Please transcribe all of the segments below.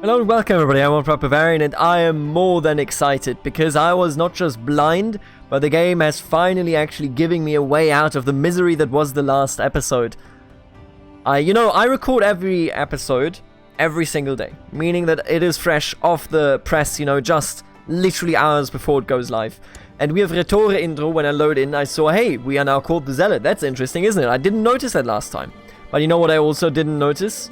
Hello and welcome everybody, I'm Bavarian and I am more than excited because I was not just blind, but the game has finally actually giving me a way out of the misery that was the last episode. I record every episode every single day, meaning that it is fresh off the press, just literally hours before it goes live. And we have Retore intro. When I load in, I saw, hey, we are now called the Zealot. That's interesting, isn't it? I didn't notice that last time. But you know what I also didn't notice?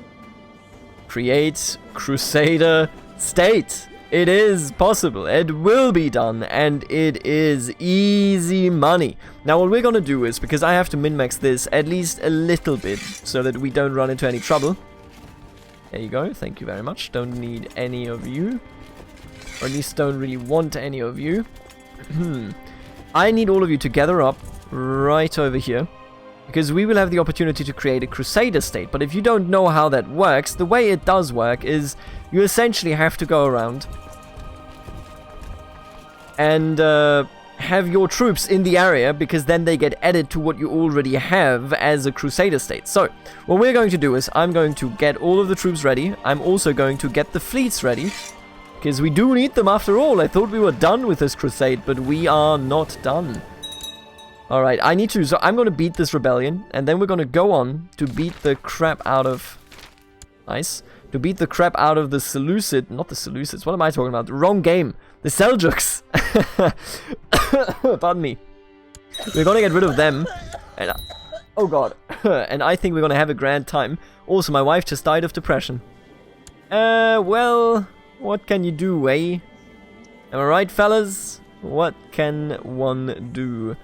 Create Crusader state. It is possible. It will be done. And it is easy money. Now what we're going to do is, because I have to min-max this at least a little bit so that we don't run into any trouble. There you go. Thank you very much. Don't need any of you. Or at least don't really want any of you. I need all of you to gather up right over here. Because we will have the opportunity to create a Crusader state. But if you don't know how that works, the way it does work is you essentially have to go around and have your troops in the area, because then they get added to what you already have as a Crusader state. So, what we're going to do is I'm going to get all of the troops ready. I'm also going to get the fleets ready, because we do need them after all. I thought we were done with this crusade, but we are not done. Alright, so I'm going to beat this rebellion, and then we're going to go on to beat the crap out of... Nice. To beat the crap out of the Seleucid... Not the Seleucids, what am I talking about? The wrong game. The Seljuks. Pardon me. We're going to get rid of them. And, oh god. And I think we're going to have a grand time. Also, my wife just died of depression. Well... What can you do, eh? Am I right, fellas? What can one do?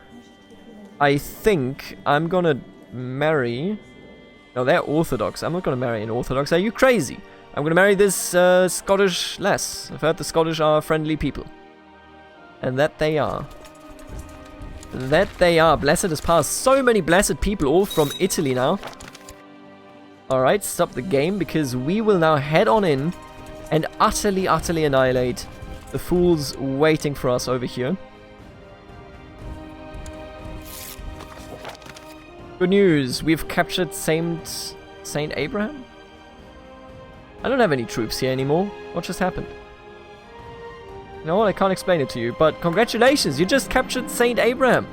I think I'm gonna marry... No, they're Orthodox. I'm not gonna marry an Orthodox. Are you crazy? I'm gonna marry this Scottish lass. I've heard the Scottish are friendly people. And that they are. That they are. Blessed has passed. So many blessed people, all from Italy now. Alright, stop the game, because we will now head on in and utterly annihilate the fools waiting for us over here. Good news, we've captured Saint Abraham? I don't have any troops here anymore. What just happened? You know what, I can't explain it to you, but congratulations, you just captured Saint Abraham.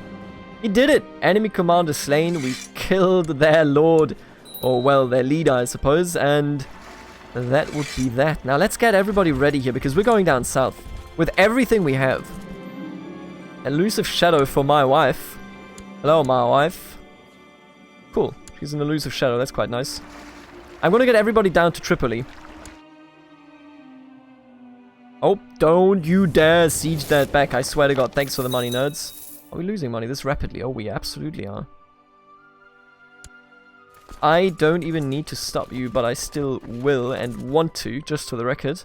He did it! Enemy commander slain, we killed their lord, or well, their leader I suppose, and that would be that. Now let's get everybody ready here, because we're going down south with everything we have. Elusive shadow for my wife. Hello, my wife. Cool. She's an elusive shadow. That's quite nice. I'm going to get everybody down to Tripoli. Oh, don't you dare siege that back. I swear to God. Thanks for the money, nerds. Are we losing money this rapidly? Oh, we absolutely are. I don't even need to stop you, but I still will and want to, just for the record.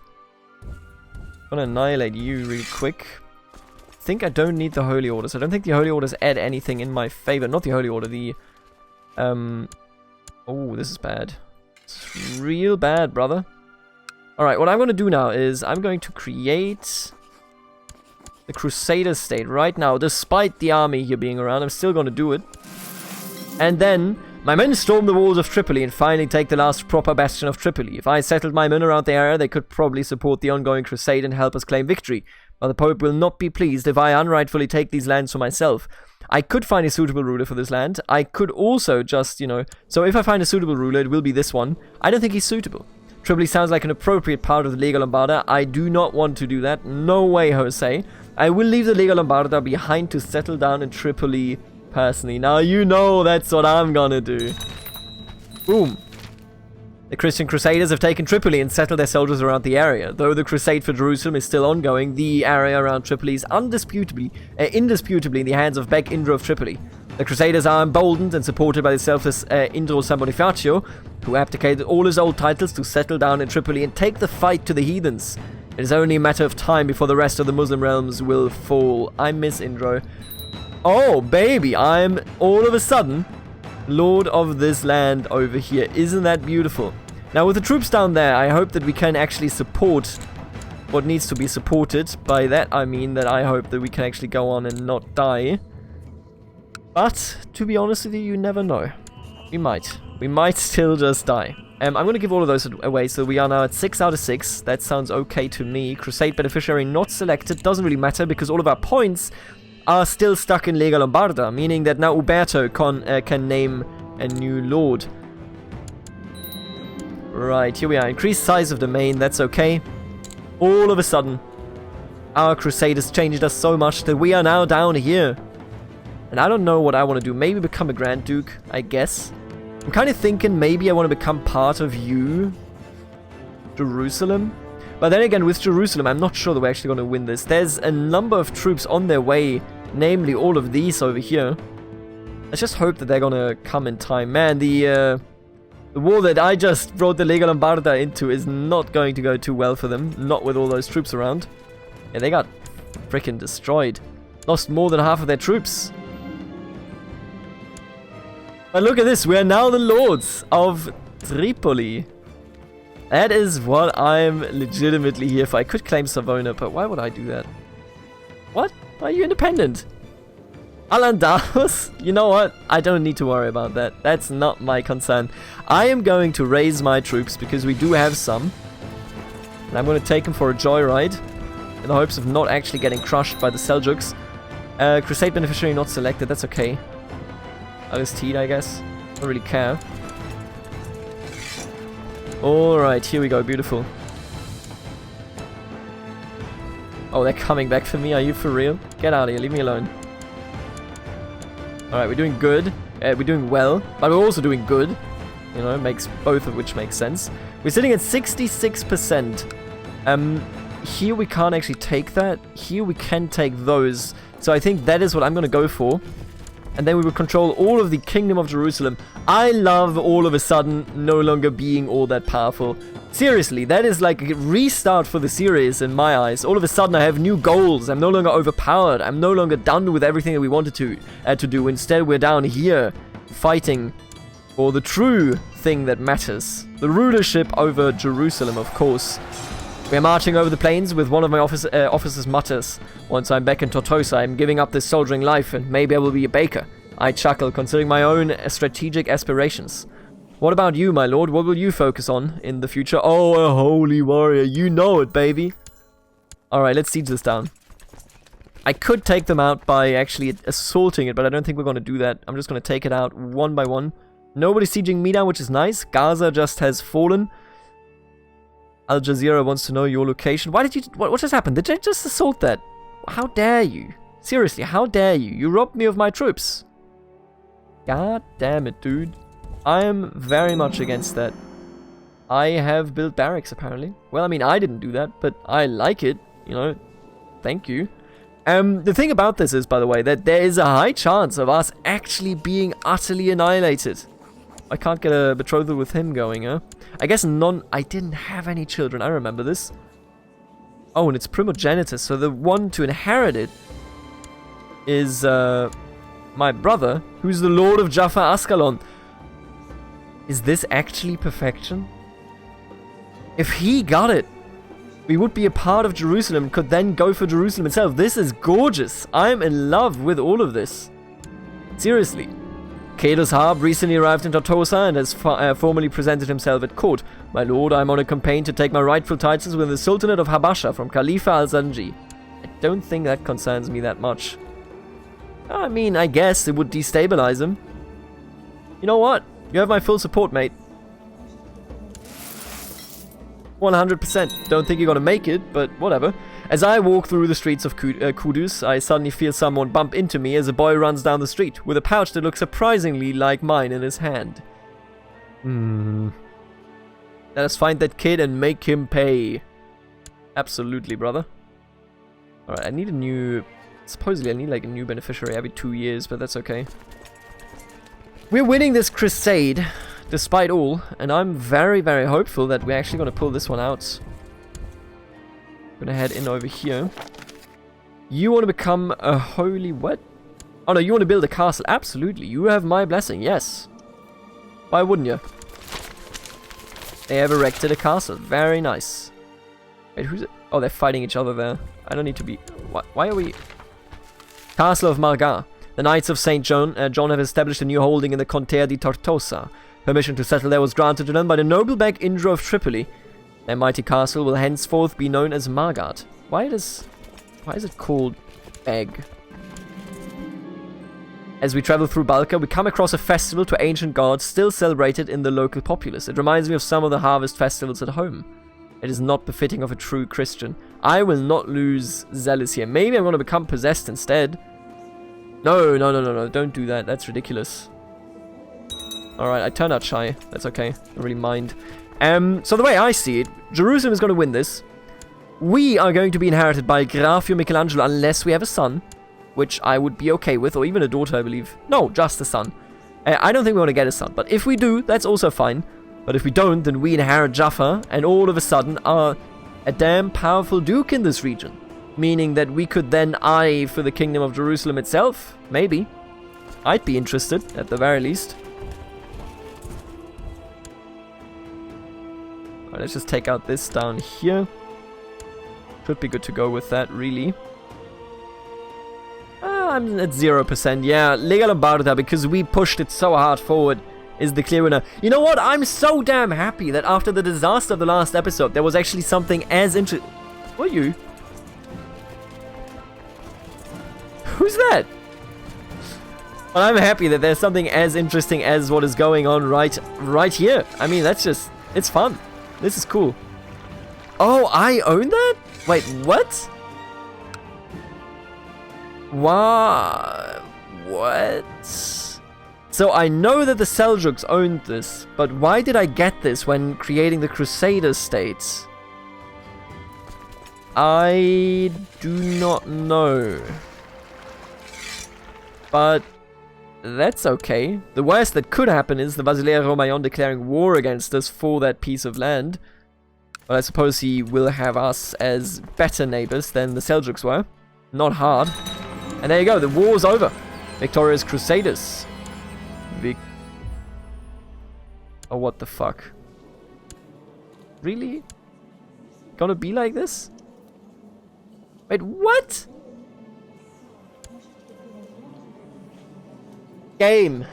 I'm going to annihilate you really quick. I think I don't need the Holy Orders. I don't think the Holy Orders add anything in my favor. Not the Holy Order, the... Oh, this is bad. It's real bad, brother. Alright, what I'm going to do now is I'm going to create the Crusader state right now. Despite the army here being around, I'm still going to do it. And then my men storm the walls of Tripoli and finally take the last proper bastion of Tripoli. If I settled my men around the area, they could probably support the ongoing crusade and help us claim victory. But the Pope will not be pleased if I unrightfully take these lands for myself. I could find a suitable ruler for this land. I could also just, so if I find a suitable ruler, it will be this one. I don't think he's suitable. Tripoli sounds like an appropriate part of the Lega Lombarda. I do not want to do that. No way, Jose. I will leave the Lega Lombarda behind to settle down in Tripoli personally. Now you know that's what I'm gonna do. Boom. The Christian Crusaders have taken Tripoli and settled their soldiers around the area. Though the crusade for Jerusalem is still ongoing, the area around Tripoli is indisputably in the hands of Beg Indro of Tripoli. The Crusaders are emboldened and supported by the selfless Indro San Bonifacio, who abdicated all his old titles to settle down in Tripoli and take the fight to the heathens. It is only a matter of time before the rest of the Muslim realms will fall. I miss Indro. Oh, baby, I'm all of a sudden Lord of this land over here. Isn't that beautiful? Now, with the troops down there, I hope that we can actually support what needs to be supported. By that, I mean that I hope that we can actually go on and not die. But, to be honest with you, you never know. We might. We might still just die. I'm going to give all of those away, so we are now at 6 out of 6. That sounds okay to me. Crusade beneficiary not selected. Doesn't really matter, because all of our points are still stuck in Lega Lombarda, meaning that now Uberto can name a new lord. Right, here we are. Increased size of domain, that's okay. All of a sudden, our Crusaders changed us so much that we are now down here. And I don't know what I want to do. Maybe become a Grand Duke, I guess. I'm kind of thinking maybe I want to become part of Jerusalem. But then again, with Jerusalem, I'm not sure that we're actually going to win this. There's a number of troops on their way, namely all of these over here. Let's just hope that they're going to come in time. Man, the war that I just brought the Lega Lombarda into is not going to go too well for them. Not with all those troops around. Yeah, they got freaking destroyed. Lost more than half of their troops. But look at this, we are now the lords of Tripoli. That is what I'm legitimately here for. I could claim Savona, but why would I do that? What? Are you independent? Al-Andalus? You know what? I don't need to worry about that. That's not my concern. I am going to raise my troops because we do have some. And I'm going to take them for a joyride in the hopes of not actually getting crushed by the Seljuks. Crusade beneficiary not selected, that's okay. Aristide, I guess. Don't really care. Alright, here we go, beautiful. Oh, they're coming back for me, are you for real? Get out of here, leave me alone. Alright, we're doing good. We're doing well, but we're also doing good. You know, makes both of which make sense. We're sitting at 66%. Here we can't actually take that. Here we can take those. So I think that is what I'm going to go for. And then we will control all of the Kingdom of Jerusalem. I love all of a sudden no longer being all that powerful. Seriously, that is like a restart for the series in my eyes. All of a sudden I have new goals. I'm no longer overpowered. I'm no longer done with everything that we wanted to do. Instead, we're down here fighting for the true thing that matters. The rulership over Jerusalem, of course. We're marching over the plains with one of my officers mutters. Once I'm back in Tortosa, I'm giving up this soldiering life and maybe I will be a baker. I chuckle, considering my own strategic aspirations. What about you, my lord? What will you focus on in the future? Oh, a holy warrior. You know it, baby. Alright, let's siege this down. I could take them out by actually assaulting it, but I don't think we're going to do that. I'm just going to take it out one by one. Nobody's sieging me down, which is nice. Gaza just has fallen. Al Jazeera wants to know your location. Why did you... What just happened? Did you just assault that? How dare you? Seriously, how dare you? You robbed me of my troops. God damn it, dude. I am very much against that. I have built barracks, apparently. Well, I mean, I didn't do that, but I like it. You know, thank you. The thing about this is, by the way, that there is a high chance of us actually being utterly annihilated. I can't get a betrothal with him going, huh? I guess I didn't have any children, I remember this. Oh, and it's primogenitus, so the one to inherit it is, my brother, who's the Lord of Jaffa Ascalon. Is this actually perfection? If he got it, we would be a part of Jerusalem, could then go for Jerusalem itself. This is gorgeous. I'm in love with all of this. Seriously. Kados Harb recently arrived in Tortosa and has formally presented himself at court. My lord, I'm on a campaign to take my rightful titles with the Sultanate of Habasha from Khalifa al-Zanji. I don't think that concerns me that much. I mean, I guess it would destabilize him. You know what? You have my full support, mate. 100%. Don't think you're gonna make it, but whatever. As I walk through the streets of Kudus, I suddenly feel someone bump into me as a boy runs down the street, with a pouch that looks surprisingly like mine in his hand. Let us find that kid and make him pay. Absolutely, brother. Alright, I need a new... Supposedly I need like a new beneficiary every 2 years, but that's okay. We're winning this crusade, despite all, and I'm very, very hopeful that we're actually going to pull this one out. I'm going to head in over here. You want to become a holy what? Oh no, you want to build a castle. Absolutely, you have my blessing, yes. Why wouldn't you? They have erected a castle. Very nice. Wait, who's it? Oh, they're fighting each other there. I don't need to be... Why are we... Castle of Marga. The Knights of St. John have established a new holding in the Contea di Tortosa. Permission to settle there was granted to them by the noble beg Indra of Tripoli. Their mighty castle will henceforth be known as Margat. Why is it called Beg? As we travel through Balka, we come across a festival to ancient gods still celebrated in the local populace. It reminds me of some of the harvest festivals at home. It is not befitting of a true Christian. I will not lose zealous here. Maybe I'm going to become possessed instead. No, don't do that. That's ridiculous. Alright, I turned out shy. That's okay. I don't really mind. So the way I see it, Jerusalem is going to win this. We are going to be inherited by Grafio Michelangelo unless we have a son, which I would be okay with, or even a daughter, I believe. No, just a son. I don't think we want to get a son, but if we do, that's also fine. But if we don't, then we inherit Jaffa, and all of a sudden are a damn powerful duke in this region. Meaning that we could then eye for the kingdom of Jerusalem itself. Maybe. I'd be interested, at the very least. Alright, let's just take out this down here. Should be good to go with that, really. I'm at 0%. Yeah, Lega Lombarda, because we pushed it so hard forward, is the clear winner. You know what? I'm so damn happy that after the disaster of the last episode, there was actually something as interesting. What are you? Who's that? Well, I'm happy that there's something as interesting as what is going on right here. I mean, that's just... It's fun. This is cool. Oh, I own that? Wait, what? What? So I know that the Seljuks owned this, but why did I get this when creating the Crusader states? I do not know. But that's okay. The worst that could happen is the Basilea Romayon declaring war against us for that piece of land. But I suppose he will have us as better neighbors than the Seljuks were. Not hard. And there you go, the war's over. Victorious Crusaders. Oh, what the fuck? Really? Gonna be like this? Wait, what? Game.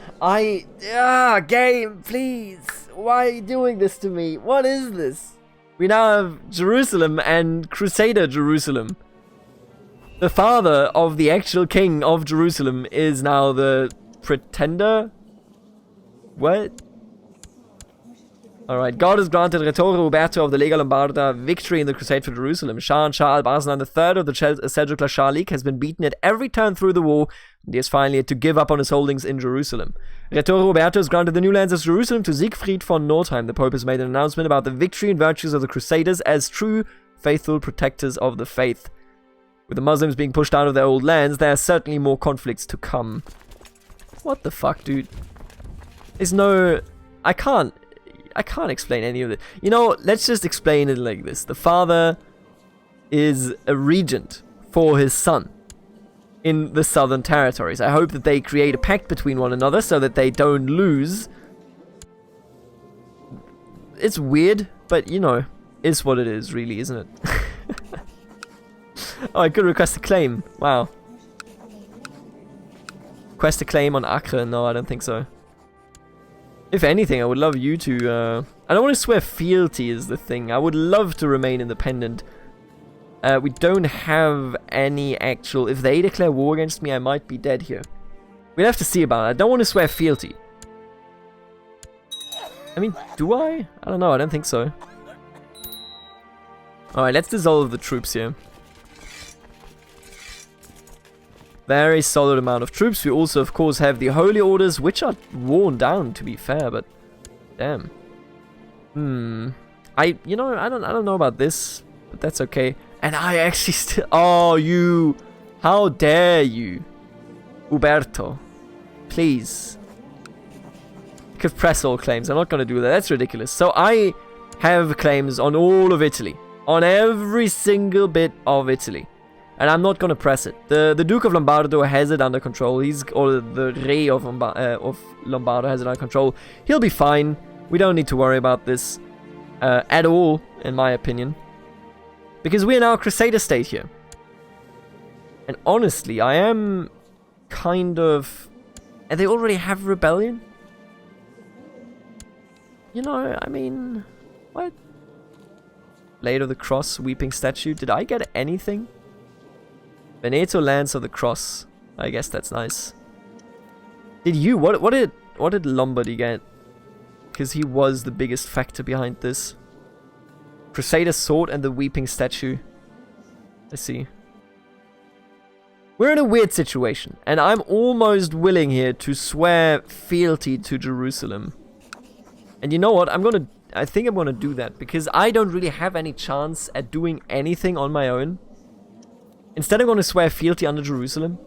Game, please. Why are you doing this to me? What is this? We now have Jerusalem and Crusader Jerusalem. The father of the actual king of Jerusalem is now the pretender? What? Alright, God has granted Rettore Uberto of the Lega Lombarda victory in the Crusade for Jerusalem. Shah and Shah al-Barzan III of the Seljuk Shah League has been beaten at every turn through the war, and he has finally had to give up on his holdings in Jerusalem. Rettore Uberto has granted the new lands of Jerusalem to Siegfried von Nordheim. The Pope has made an announcement about the victory and virtues of the Crusaders as true, faithful protectors of the faith. With the Muslims being pushed out of their old lands, there are certainly more conflicts to come. What the fuck, dude? There's no... I can't explain any of it. You know, let's just explain it like this. The father is a regent for his son in the southern territories. I hope that they create a pact between one another so that they don't lose. It's weird, but you know, it's what it is, really, isn't it? Oh, I could request a claim. Wow. Request a claim on Acre? No, I don't think so. If anything, I would love you to... I don't want to swear fealty is the thing. I would love to remain independent. We don't have any actual... If they declare war against me, I might be dead here. We'll have to see about it. I don't want to swear fealty. I mean, do I? I don't know. I don't think so. Alright, let's dissolve the troops here. Very solid amount of troops. We also, of course, have the Holy Orders, which are worn down, to be fair, but... Damn. You know, I don't know about this, but that's okay. And I actually still... Oh, you... How dare you? Uberto. Please. You could press all claims. I'm not going to do that. That's ridiculous. So I have claims on all of Italy. On every single bit of Italy. And I'm not going to press it. The Duke of Lombardo has it under control. Or the Re of Lombardo has it under control. He'll be fine. We don't need to worry about this at all, in my opinion. Because we are now a Crusader state here. And honestly, I am kind of... And they already have rebellion? You know, I mean... What? Blade of the Cross, Weeping Statue. Did I get anything? Veneto Lance of the Cross. I guess that's nice. Did you? What did Lombardy get? Because he was the biggest factor behind this. Crusader Sword and the Weeping Statue. I see. We're in a weird situation, and I'm almost willing here to swear fealty to Jerusalem. And you know what? I think I'm gonna do that, because I don't really have any chance at doing anything on my own. Instead, I'm gonna swear fealty under Jerusalem.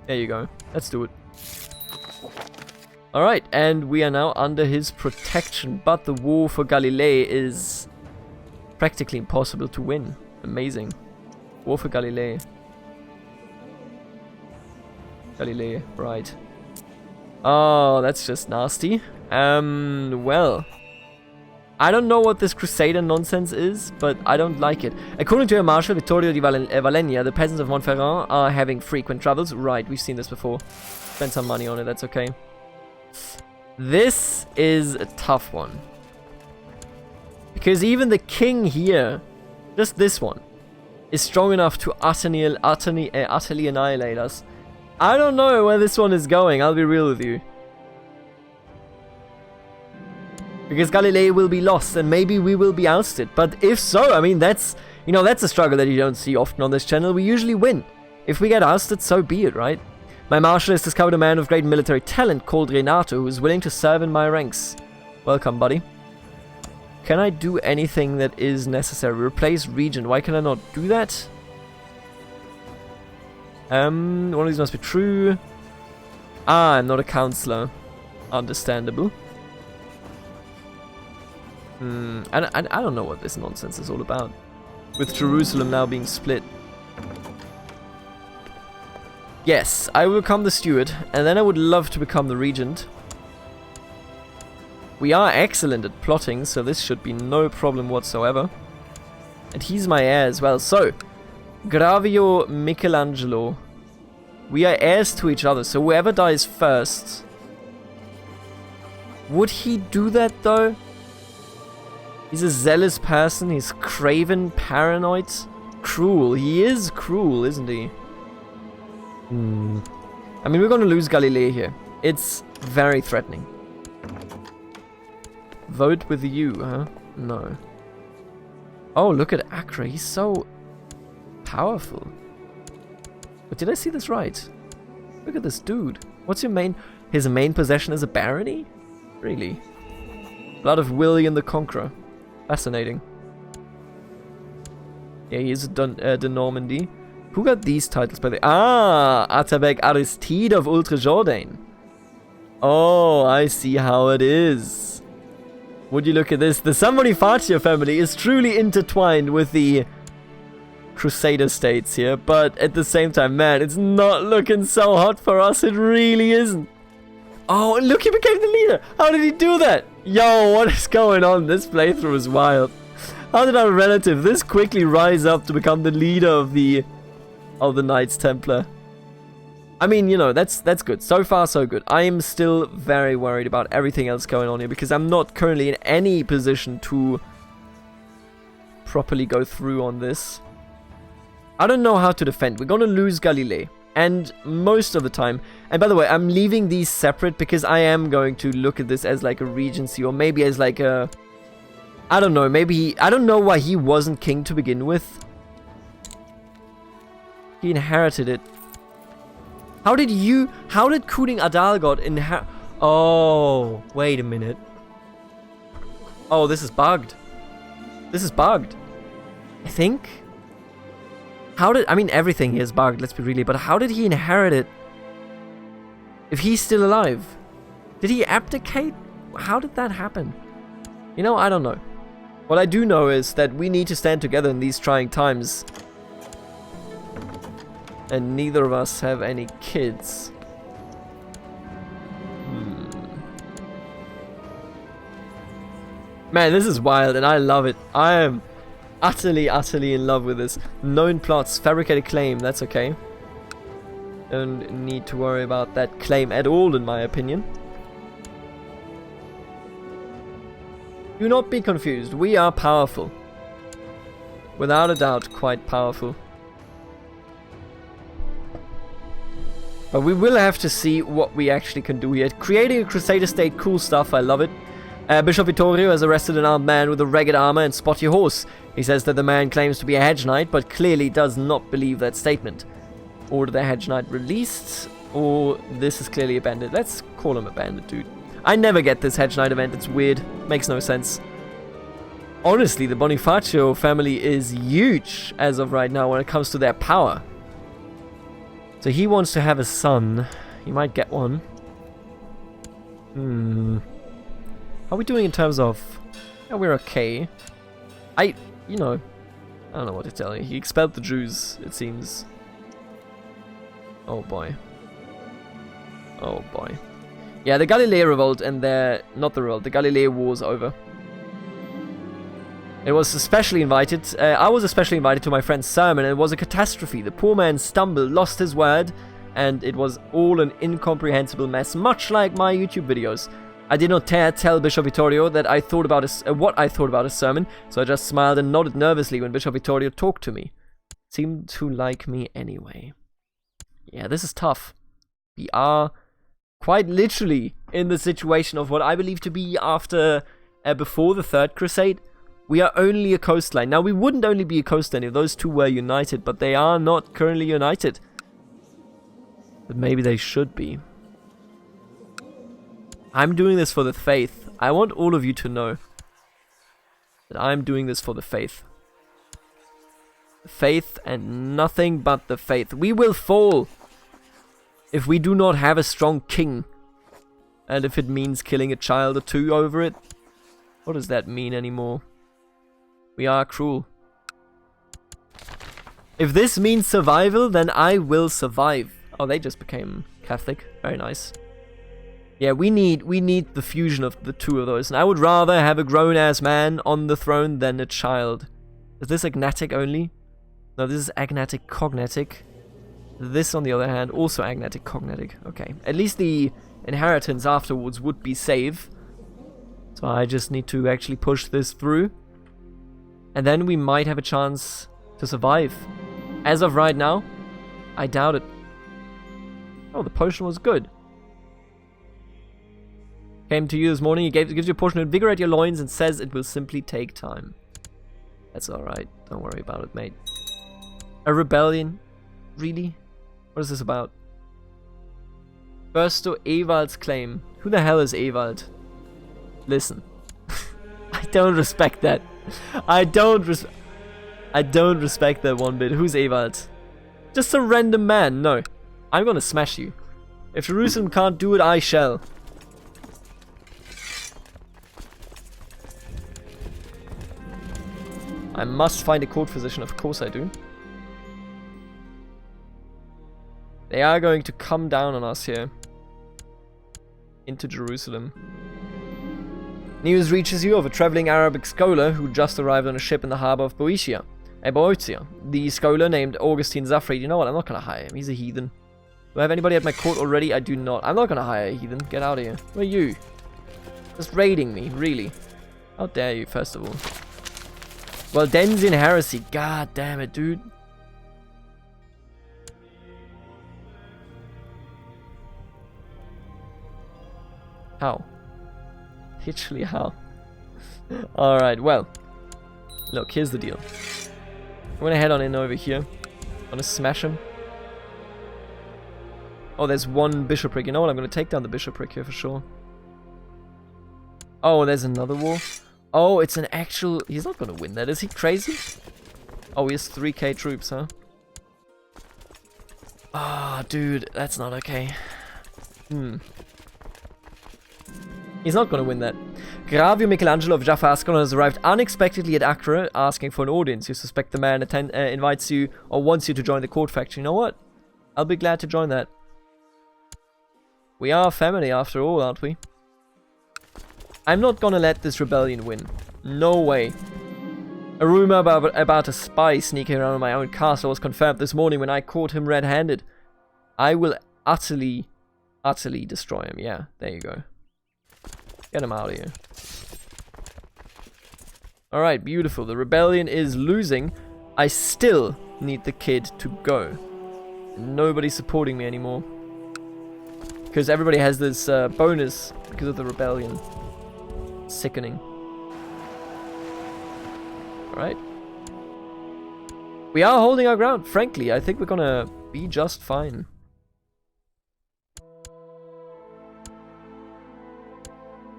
There you go. Let's do it. Alright, and we are now under his protection, but the war for Galilee is practically impossible to win. Amazing. War for Galilee. Galilee, right. Oh, that's just nasty. Well. I don't know what this Crusader nonsense is, but I don't like it. According to a Marshal Vittorio di Valenia, the peasants of Montferrand are having frequent troubles. Right, we've seen this before. Spend some money on it, that's okay. This is a tough one. Because even the king here, just this one, is strong enough to utterly annihilate us. I don't know where this one is going, I'll be real with you. Because Galilee will be lost and maybe we will be ousted. But if so, I mean, that's, you know, that's a struggle that you don't see often on this channel. We usually win. If we get ousted, so be it, right? My marshal has discovered a man of great military talent called Renato, who is willing to serve in my ranks. Welcome, buddy. Can I do anything that is necessary? Replace regent. Why can I not do that? One of these must be true. Ah, I'm not a counselor. Understandable. I don't know what this nonsense is all about. With Jerusalem now being split. Yes, I will become the steward, and then I would love to become the regent. We are excellent at plotting, so this should be no problem whatsoever. And he's my heir as well. So, Gravio Michelangelo. We are heirs to each other, so whoever dies first... Would he do that though? He's a zealous person, he's craven, paranoid, cruel. He is cruel, isn't he? I mean, we're gonna lose Galilee here. It's very threatening. Vote with you, huh? No. Oh, look at Acre. He's so powerful. But did I see this right? Look at this dude. What's your main... His main possession is a barony? Really? Blood of William the Conqueror. Fascinating. Yeah, he is de Normandy. Who got these titles by the... Ah! Atabek Aristide of Ultra Jourdain. Oh, I see how it is. Would you look at this? The San Bonifacio family is truly intertwined with the Crusader states here, but at the same time, man, it's not looking so hot for us. It really isn't. Oh, and look, he became the leader. How did he do that? Yo, what is going on? This playthrough is wild. How did our relative this quickly rise up to become the leader of the Knights Templar? I mean, you know, that's good. So far, so good. I am still very worried about everything else going on here because I'm not currently in any position to properly go through on this. I don't know how to defend. We're gonna lose Galilee. And most of the time, and by the way, I'm leaving these separate because I am going to look at this as like a regency or maybe as like a... I don't know, maybe I don't know why he wasn't king to begin with. He inherited it. How did Kuning Adalgod inherit... Oh, wait a minute. Oh, this is bugged. This is bugged. I think... I mean, everything here is bugged, let's be really, but how did he inherit it? If he's still alive? Did he abdicate? How did that happen? You know, I don't know. What I do know is that we need to stand together in these trying times. And neither of us have any kids. Man, this is wild and I love it. I am utterly in love with this. Known plots, fabricated claim, that's okay. Don't need to worry about that claim at all, in my opinion. Do not be confused. We are powerful. Without a doubt, quite powerful. But we will have to see what we actually can do here. Creating a Crusader state, cool stuff, I love it. Bishop Vittorio has arrested an armed man with a ragged armor and spotty horse. He says that the man claims to be a hedge knight, but clearly does not believe that statement. Order the hedge knight released, or this is clearly a bandit. Let's call him a bandit, dude. I never get this hedge knight event, it's weird. Makes no sense. Honestly, the Bonifacio family is huge as of right now when it comes to their power. So he wants to have a son. He might get one. How are we doing in terms of... Yeah, we're okay. You know, I don't know what to tell you. He expelled the Jews, it seems. Oh boy. Oh boy. Yeah, the Galilei revolt and their... Not the revolt, the Galilei war's over. It was especially invited. I was especially invited to my friend's sermon, and it was a catastrophe. The poor man stumbled, lost his word, and it was all an incomprehensible mess, much like my YouTube videos. I did not dare tell Bishop Vittorio that I thought about what I thought about his sermon, so I just smiled and nodded nervously when Bishop Vittorio talked to me. Seemed to like me anyway. Yeah, this is tough. We are quite literally in the situation of what I believe to be after, before the Third Crusade. We are only a coastline. Now, we wouldn't only be a coastline if those two were united, but they are not currently united. But maybe they should be. I'm doing this for the faith. I want all of you to know that I'm doing this for the faith. The faith and nothing but the faith. We will fall if we do not have a strong king. And if it means killing a child or two over it. What does that mean anymore? We are cruel. If this means survival, then I will survive. Oh, they just became Catholic. Very nice. Yeah, we need the fusion of the two of those. And I would rather have a grown-ass man on the throne than a child. Is this agnatic only? No, this is agnatic cognatic. This, on the other hand, also agnatic cognatic. Okay. At least the inheritance afterwards would be safe. So I just need to actually push this through. And then we might have a chance to survive. As of right now, I doubt it. Oh, the potion was good. Came to you this morning, he gives you a potion to invigorate your loins and says it will simply take time. That's alright, don't worry about it, mate. A rebellion? Really? What is this about? First to Ewald's claim. Who the hell is Ewald? Listen. I don't respect that. I don't respect that one bit. Who's Ewald? Just a random man. No. I'm gonna smash you. If Jerusalem can't do it, I shall. I must find a court physician. Of course I do. They are going to come down on us here. Into Jerusalem. News reaches you of a traveling Arabic scholar who just arrived on a ship in the harbor of Boeotia. The scholar named Augustine Zafri. You know what? I'm not gonna hire him. He's a heathen. Do I have anybody at my court already? I do not. I'm not gonna hire a heathen. Get out of here. Who are you? Just raiding me, really. How dare you, first of all. Waldensian heresy. God damn it, dude. How? Literally how? Alright, well. Look, here's the deal. I'm gonna head on in over here. I'm gonna smash him. Oh, there's one bishopric. You know what? I'm gonna take down the bishopric here for sure. Oh, there's another war. Oh, it's an actual... He's not gonna win that. Is he crazy? Oh, he has 3k troops, huh? Ah, dude. That's not okay. He's not going to win that. Gravio Michelangelo of Jaffa Ascalon has arrived unexpectedly at Acre asking for an audience. You suspect the man invites you or wants you to join the court faction. You know what? I'll be glad to join that. We are family after all, aren't we? I'm not going to let this rebellion win. No way. A rumor about a spy sneaking around in my own castle was confirmed this morning when I caught him red-handed. I will utterly destroy him. Yeah, there you go. Get him out of here. Alright, beautiful. The rebellion is losing. I still need the kid to go. Nobody's supporting me anymore. Because everybody has this bonus because of the rebellion. Sickening. Alright. We are holding our ground, frankly. I think we're gonna be just fine.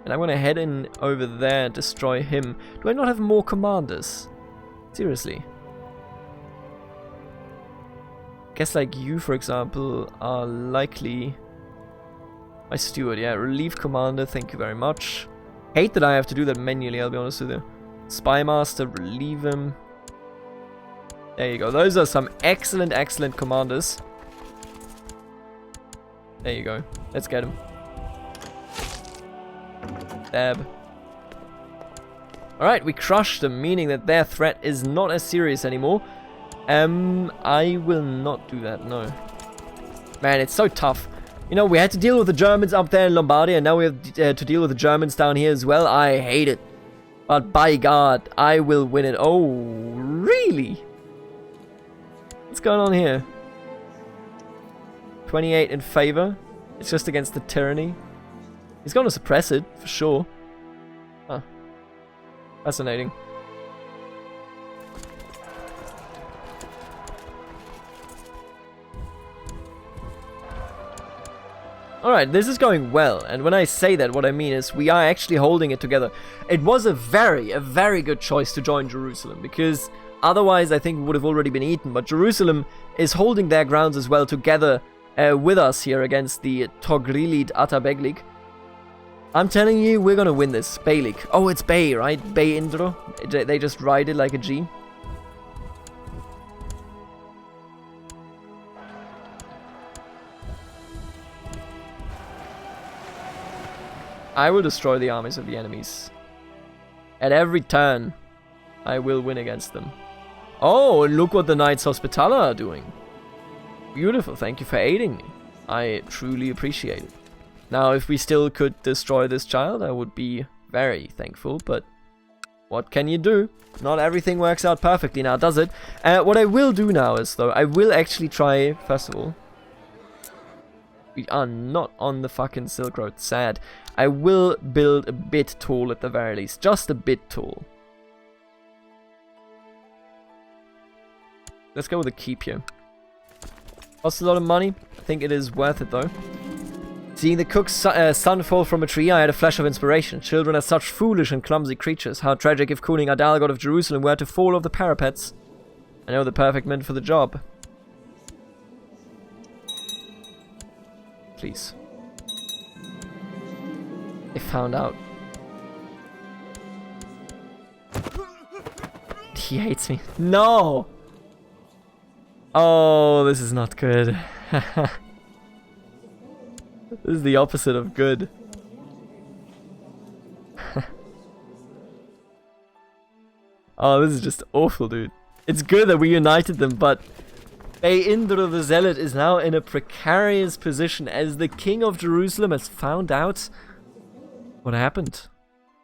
And I'm gonna head in over there and destroy him. Do I not have more commanders? Seriously. Guess like you, for example, are likely... My steward, yeah. Relief commander, thank you very much. Hate that I have to do that manually, I'll be honest with you. Spy master, relieve him. There you go. Those are some excellent, excellent commanders. There you go. Let's get him. Stab. Alright, we crushed them, meaning that their threat is not as serious anymore. I will not do that, no. Man, it's so tough. You know, we had to deal with the Germans up there in Lombardy, and now we have to deal with the Germans down here as well. I hate it. But by God, I will win it. Oh, really? What's going on here? 28 in favor. It's just against the tyranny. He's going to suppress it, for sure. Huh. Fascinating. Alright, this is going well, and when I say that, what I mean is we are actually holding it together. It was a very good choice to join Jerusalem, because otherwise I think we would have already been eaten, but Jerusalem is holding their grounds as well together with us here against the Togrilid Atabeglik. I'm telling you, we're gonna win this. Beylik. Oh, it's Bey, right? Bey Indro. They just ride it like a G. I will destroy the armies of the enemies. At every turn, I will win against them. Oh, and look what the Knights Hospitaller are doing. Beautiful, thank you for aiding me. I truly appreciate it. Now, if we still could destroy this child, I would be very thankful, but what can you do? Not everything works out perfectly now, does it? What I will do now is, though, I will actually try, first of all, we are not on the fucking Silk Road, sad. I will build a bit tall at the very least, just a bit tall. Let's go with a keep here. Costs a lot of money, I think it is worth it though. Seeing the cook's son fall from a tree, I had a flash of inspiration. Children are such foolish and clumsy creatures. How tragic if Kuning Adal, god of Jerusalem, were to fall off the parapets. I know the perfect men for the job. Please. They found out. He hates me. No! Oh, this is not good. This is the opposite of good. Oh, this is just awful, dude. It's good that we united them, but Bey Indra the Zealot is now in a precarious position as the king of Jerusalem has found out what happened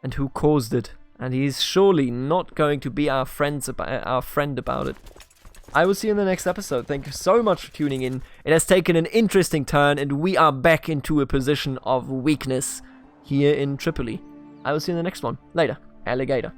and who caused it, and he's surely not going to be our friend about it. I will see you in the next episode. Thank you so much for tuning in. It has taken an interesting turn, and we are back into a position of weakness here in Tripoli. I will see you in the next one. Later, alligator.